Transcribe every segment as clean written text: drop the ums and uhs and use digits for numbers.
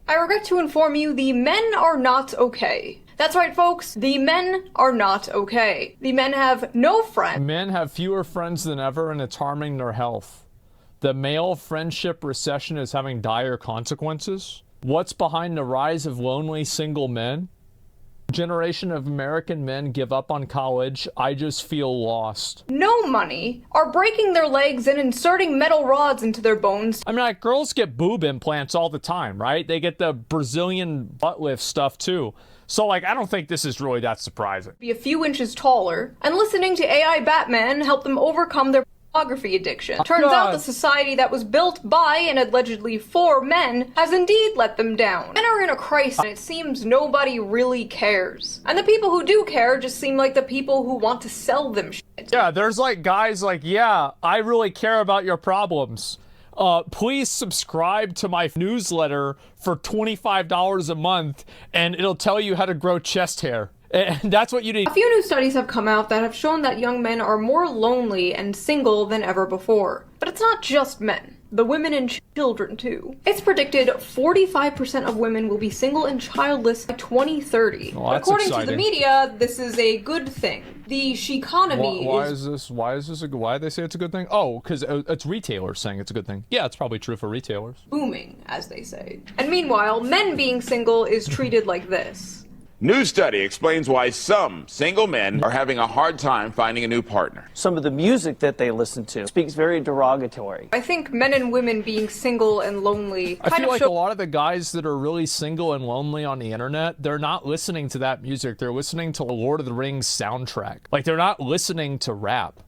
I regret to inform you, the men are not okay. That's right, folks. The men are not okay. The men have no friends. Men have fewer friends than ever, and it's harming their health. The male friendship recession is having dire consequences. What's behind the rise of lonely single men? Generation of American men give up on college. I just feel lost. No money, are breaking their legs and inserting metal rods into their bones. I mean, like, girls get boob implants all the time, right? They get the Brazilian butt lift stuff too. So, like, I don't think this is really that surprising. Be a few inches taller, and listening to AI Batman help them overcome their pornography addiction. Turns out the society that was built by and allegedly for men has indeed let them down. Men are in a crisis, and it seems nobody really cares. And the people who do care just seem like the people who want to sell them shit. Yeah, there's like guys like, yeah, I really care about your problems. Please subscribe to my newsletter for $25 a month, and it'll tell you how to grow chest hair. And that's what you need. A few new studies have come out that have shown that young men are more lonely and single than ever before. But it's not just men. The women and children, too. It's predicted 45% of women will be single and childless by 2030. Well, that's according exciting. to the media, this is a good thing. The she-economy why do they say it's a good thing? Oh, because it's retailers saying it's a good thing. Yeah, it's probably true for retailers. Booming, as they say. And meanwhile, men being single is treated like this. New study explains why some single men are having a hard time finding a new partner. Some of the music that they listen to speaks very derogatory. I think men and women being single and lonely I feel like a lot of the guys that are really single and lonely on the internet, they're not listening to that music. They're listening to a Lord of the Rings soundtrack. Like, they're not listening to rap.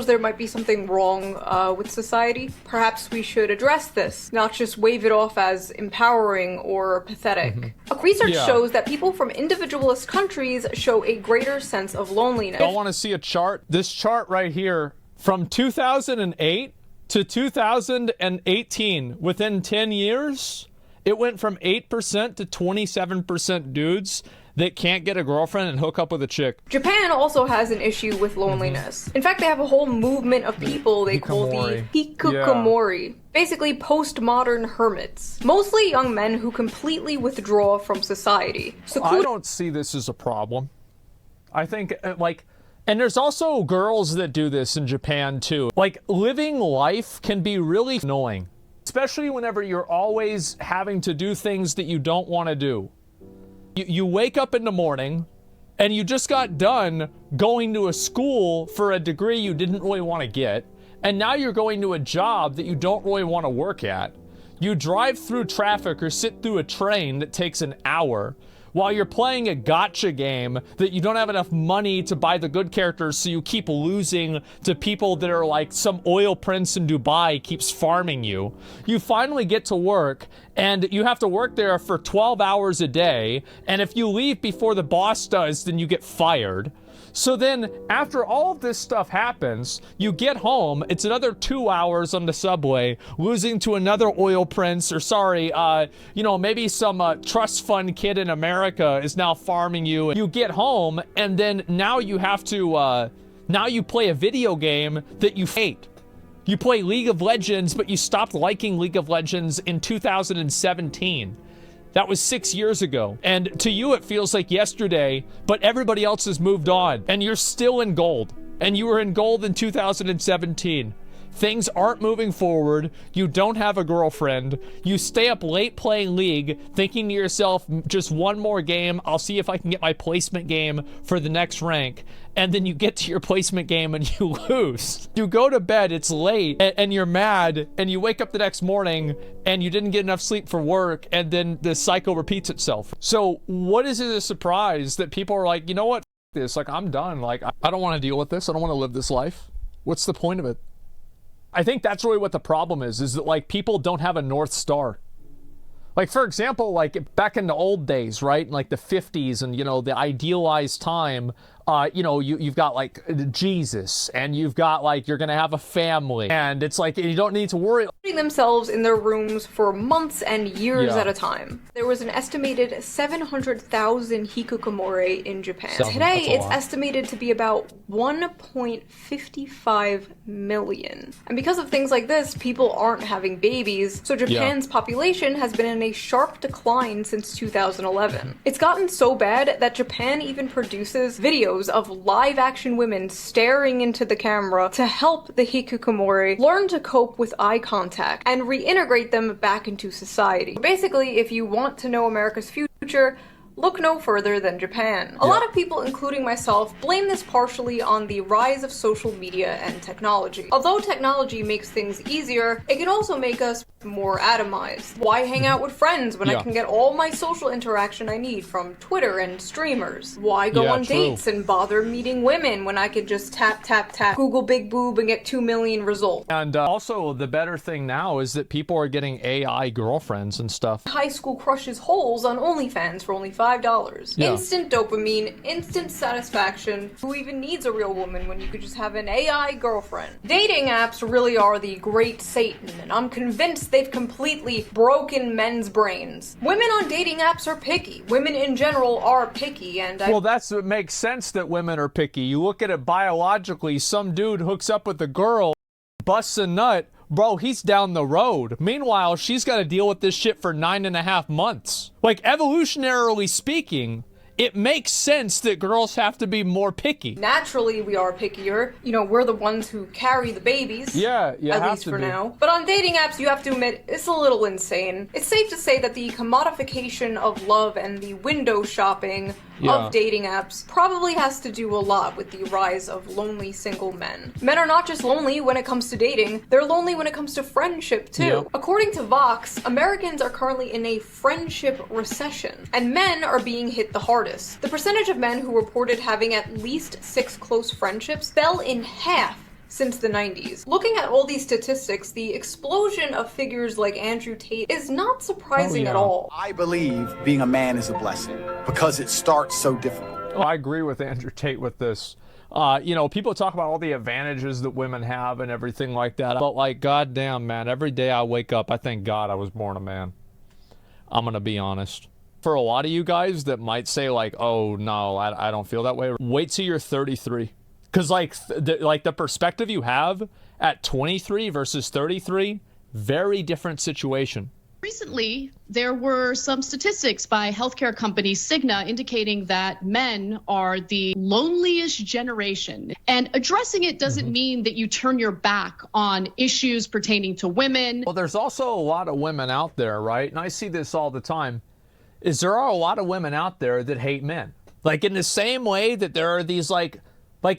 There might be something wrong with society. Perhaps we should address this, not just wave it off as empowering or pathetic. Research shows that people from individualist countries show a greater sense of loneliness. I want to see a chart. This chart right here, from 2008 to 2018, within 10 years, it went from 8% to 27% dudes that can't get a girlfriend and hook up with a chick. Japan also has an issue with loneliness. In fact, they have a whole movement of people they call the hikikomori. Basically postmodern hermits. Mostly young men who completely withdraw from society. I don't see this as a problem. I think, and there's also girls that do this in Japan too. Like, living life can be really annoying. Especially whenever you're always having to do things that you don't want to do. You wake up in the morning and you just got done going to a school for a degree you didn't really want to get, and now you're going to a job that you don't really want to work at. You drive through traffic or sit through a train that takes an hour while you're playing a gacha game that you don't have enough money to buy the good characters, so you keep losing to people that are like some oil prince in Dubai keeps farming you. You finally get to work, and you have to work there for 12 hours a day, and if you leave before the boss does, then you get fired. So then, after all of this stuff happens, you get home, it's another 2 hours on the subway, losing to another oil prince, or maybe some trust fund kid in America is now farming you. You get home, and then now you have to, now you play a video game that you hate. You play League of Legends, but you stopped liking League of Legends in 2017. That was 6 years ago. And to you, it feels like yesterday, but everybody else has moved on. And you're still in gold. And you were in gold in 2017. Things aren't moving forward. You don't have a girlfriend. You stay up late playing League, thinking to yourself, just one more game. I'll see if I can get my placement game for the next rank. And then you get to your placement game and you lose. You go to bed, it's late, and you're mad, and you wake up the next morning and you didn't get enough sleep for work, and then the cycle repeats itself. So what is it a surprise that people are like, you know what, F this, like, I'm done. Like, I don't want to deal with this. I don't want to live this life. What's the point of it? I think that's really what the problem is that, like, people don't have a North Star. Like, for example, like, back in the old days, right? Like the 50s and, the idealized time, you know, you've got like Jesus, and you've got like you're gonna have a family, and it's like you don't need to worry. Themselves in their rooms for months and years at a time. There was an estimated 700,000 hikikomori in Japan. Today, it's estimated to be about 1.55 million. And because of things like this, people aren't having babies, so Japan's population has been in a sharp decline since 2011. It's gotten so bad that Japan even produces videos of live-action women staring into the camera to help the hikikomori learn to cope with eye contact and reintegrate them back into society. Basically, if you want to know America's future, look no further than Japan. A lot of people, including myself, blame this partially on the rise of social media and technology. Although technology makes things easier, it can also make us more atomized. Why hang out with friends when I can get all my social interaction I need from Twitter and streamers? Why go on dates and bother meeting women when I could just tap, tap, tap, Google big boob and get 2 million results? And also, the better thing now is that people are getting AI girlfriends and stuff. High school crushes holes on OnlyFans for only $5. Instant dopamine, instant satisfaction. Who even needs a real woman when you could just have an AI girlfriend? Dating apps really are the great Satan, and I'm convinced they've completely broken men's brains. Women on dating apps are picky. Women in general are picky, and well, that's what makes sense that women are picky. You look at it biologically, some dude hooks up with a girl, busts a nut, bro, he's down the road. Meanwhile, she's got to deal with this shit for 9.5 months. Like, evolutionarily speaking, it makes sense that girls have to be more picky. Naturally, we are pickier. You know, we're the ones who carry the babies. Yeah, at least for now. But on dating apps, you have to admit, it's a little insane. It's safe to say that the commodification of love and the window shopping of dating apps probably has to do a lot with the rise of lonely single men. Men are not just lonely when it comes to dating, they're lonely when it comes to friendship too. According to Vox, Americans are currently in a friendship recession, and men are being hit the hardest. The percentage of men who reported having at least 6 close friendships fell in half since the 90s. Looking at all these statistics, the explosion of figures like Andrew Tate is not surprising at all. I believe being a man is a blessing because it starts so difficult. Oh, I agree with Andrew Tate with this. You know, people talk about all the advantages that women have and everything like that. But like, goddamn, man, every day I wake up, I thank God I was born a man. I'm gonna be honest. For a lot of you guys that might say like, oh no, I don't feel that way. Wait till you're 33. Because like the perspective you have at 23 versus 33, very different situation. Recently, there were some statistics by healthcare company Cigna indicating that men are the loneliest generation. And addressing it doesn't mean that you turn your back on issues pertaining to women. Well, there's also a lot of women out there, right? And I see this all the time, is there are a lot of women out there that hate men. Like in the same way that there are these like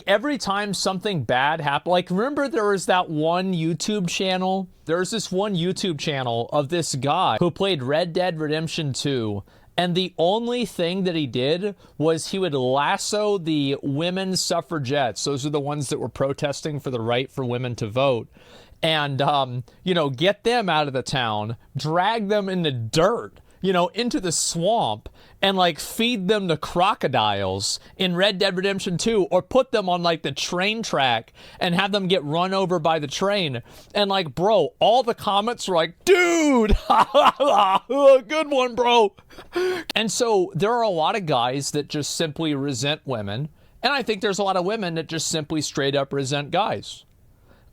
every time something bad happened, like remember there was that one YouTube channel? There's this one YouTube channel of this guy who played Red Dead Redemption 2. And the only thing that he did was he would lasso the women suffragettes. Those are the ones that were protesting for the right for women to vote. And, you know, get them out of the town, drag them in the dirt, you know, into the swamp, and like feed them to crocodiles in Red Dead Redemption 2, or put them on like the train track and have them get run over by the train. And like, bro, all the comments were like, dude, good one, bro. And so there are a lot of guys that just simply resent women. And I think there's a lot of women that just simply straight up resent guys.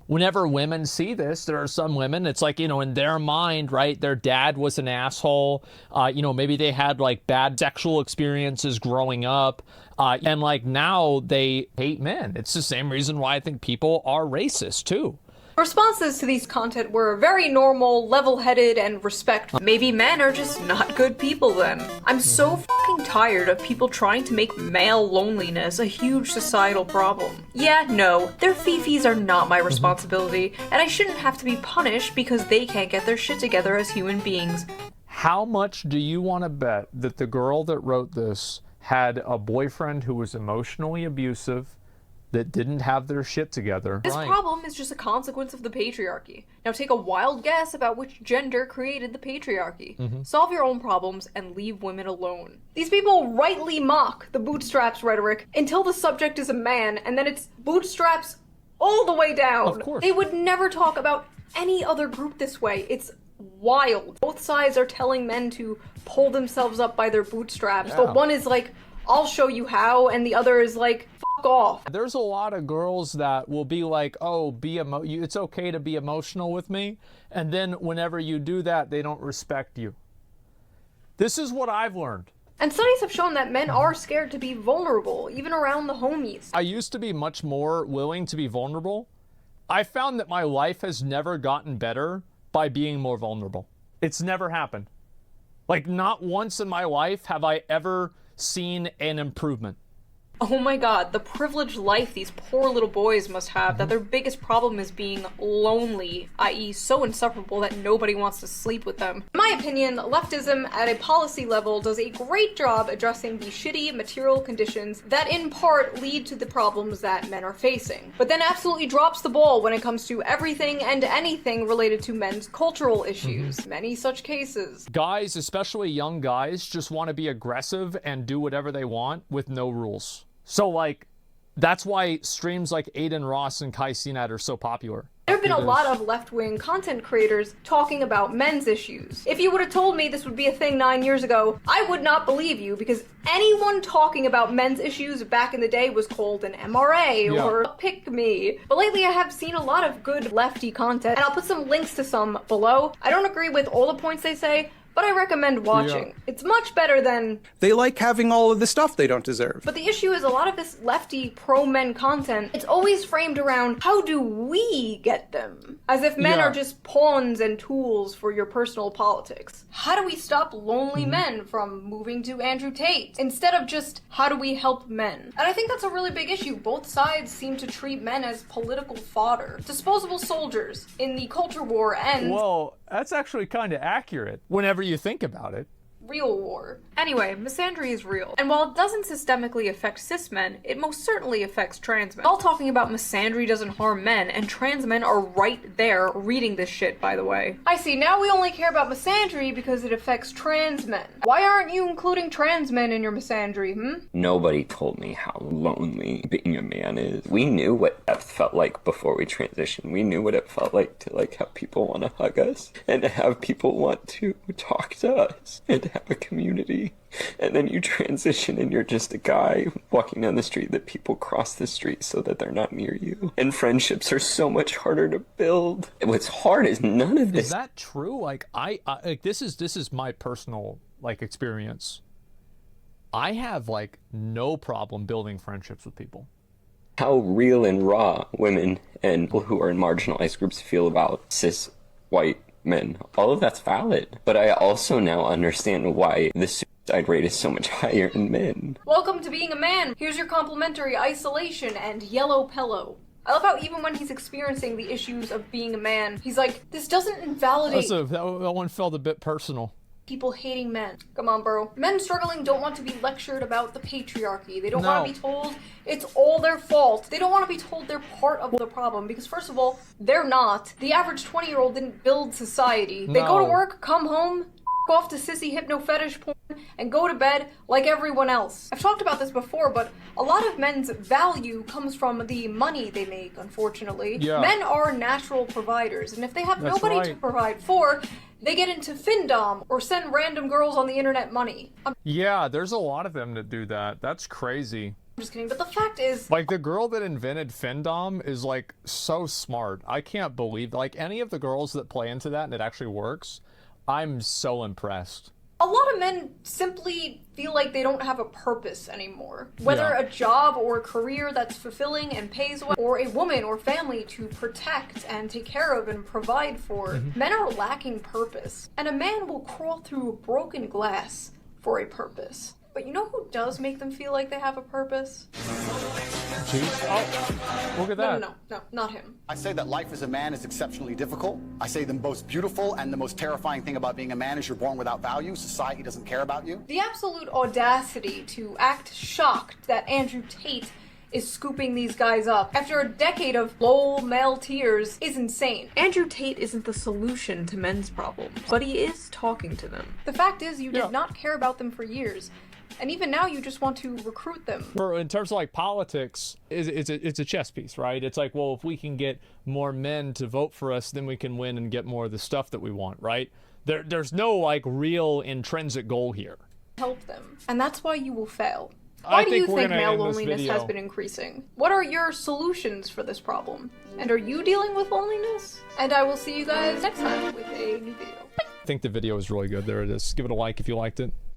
Whenever women see this, there are some women, it's like, you know, in their mind, right, their dad was an asshole. You know, maybe they had like bad sexual experiences growing up. And like now they hate men. It's the same reason why I think people are racist too. Responses to these content were very normal, level-headed, and respectful. Maybe men are just not good people then. I'm so fucking tired of people trying to make male loneliness a huge societal problem. Yeah, no, their fifis are not my responsibility, and I shouldn't have to be punished because they can't get their shit together as human beings. How much do you want to bet that the girl that wrote this had a boyfriend who was emotionally abusive, that didn't have their shit together. This problem is just a consequence of the patriarchy. Now take a wild guess about which gender created the patriarchy. Solve your own problems and leave women alone. These people rightly mock the bootstraps rhetoric until the subject is a man, and then it's bootstraps all the way down. Of course. They would never talk about any other group this way. It's wild. Both sides are telling men to pull themselves up by their bootstraps, but one is like, I'll show you how, and the other is like, fuck off. There's a lot of girls that will be like, oh, it's okay to be emotional with me, and then whenever you do that, they don't respect you. This is what I've learned. And studies have shown that men are scared to be vulnerable, even around the homies. I used to be much more willing to be vulnerable. I found that my life has never gotten better by being more vulnerable. It's never happened. Like, not once in my life have I ever seen an improvement. Oh my god, the privileged life these poor little boys must have, that their biggest problem is being lonely, i.e. so insufferable that nobody wants to sleep with them. In my opinion, leftism at a policy level does a great job addressing the shitty material conditions that in part lead to the problems that men are facing, but then absolutely drops the ball when it comes to everything and anything related to men's cultural issues. Many such cases. Guys, especially young guys, just want to be aggressive and do whatever they want with no rules. So, like, that's why streams like Aiden Ross and Kai Cenat are so popular. There have been a lot of left-wing content creators talking about men's issues. If you would have told me this would be a thing 9 years ago, I would not believe you, because anyone talking about men's issues back in the day was called an MRA or a pick-me. But lately I have seen a lot of good lefty content, and I'll put some links to some below. I don't agree with all the points they say, but I recommend watching. It's much better than... They like having all of the stuff they don't deserve. But the issue is a lot of this lefty pro-men content, it's always framed around, how do we get them? As if men are just pawns and tools for your personal politics. How do we stop lonely men from moving to Andrew Tate? Instead of just, how do we help men? And I think that's a really big issue. Both sides seem to treat men as political fodder. Disposable soldiers in the culture war and... Well, that's actually kind of accurate whenever you think about it. Real war. Anyway, misandry is real. And while it doesn't systemically affect cis men, it most certainly affects trans men. All talking about misandry doesn't harm men, and trans men are right there reading this shit, by the way. I see, now we only care about misandry because it affects trans men. Why aren't you including trans men in your misandry, Nobody told me how lonely being a man is. We knew what that felt like before we transitioned. We knew what it felt like to have people want to hug us, and to have people want to talk to us, and to have a community. And then you transition and you're just a guy walking down the street that people cross the street so that they're not near you. And friendships are so much harder to build. What's hard is none of this. Is that true? Like, I like, this is my personal, like, experience. I have, like, no problem building friendships with people. How real and raw women and people who are in marginalized groups feel about cis white men. All of that's valid. But I also now understand why the suicide rate is so much higher in men. Welcome to being a man. Here's your complimentary isolation and yellow pillow. I love how even when he's experiencing the issues of being a man, he's like, this doesn't invalidate... That one felt a bit personal. People hating men. Come on, bro. Men struggling don't want to be lectured about the patriarchy. They don't want to be told it's all their fault. They don't want to be told they're part of the problem, because first of all, they're not. The average 20-year-old didn't build society. They go to work, come home, off to sissy hypno fetish porn, and go to bed like everyone else. I've talked about this before, but a lot of men's value comes from the money they make, unfortunately. Men are natural providers, and if they have nobody to provide for, they get into findom or send random girls on the internet money. Yeah, there's a lot of them that do that. That's crazy. I'm just kidding, but the fact is... Like, the girl that invented findom is, like, so smart. I can't believe, like, any of the girls that play into that and it actually works, I'm so impressed. A lot of men simply feel like they don't have a purpose anymore. Whether a job or a career that's fulfilling and pays well, or a woman or family to protect and take care of and provide for, men are lacking purpose. And a man will crawl through broken glass for a purpose. But you know who does make them feel like they have a purpose? Jeez. Oh, look at that. No, not him. I say that life as a man is exceptionally difficult. I say the most beautiful and the most terrifying thing about being a man is you're born without value. Society doesn't care about you. The absolute audacity to act shocked that Andrew Tate is scooping these guys up after a decade of lol male tears is insane. Andrew Tate isn't the solution to men's problems, but he is talking to them. The fact is, you did not care about them for years. And even now, you just want to recruit them. In terms of like politics, it's a chess piece, right? It's like, well, if we can get more men to vote for us, then we can win and get more of the stuff that we want, right? There's no like real intrinsic goal here. Help them. And that's why you will fail. Why do you think male loneliness has been increasing? What are your solutions for this problem? And are you dealing with loneliness? And I will see you guys next time with a new video. I think the video is really good. There it is. Give it a like if you liked it.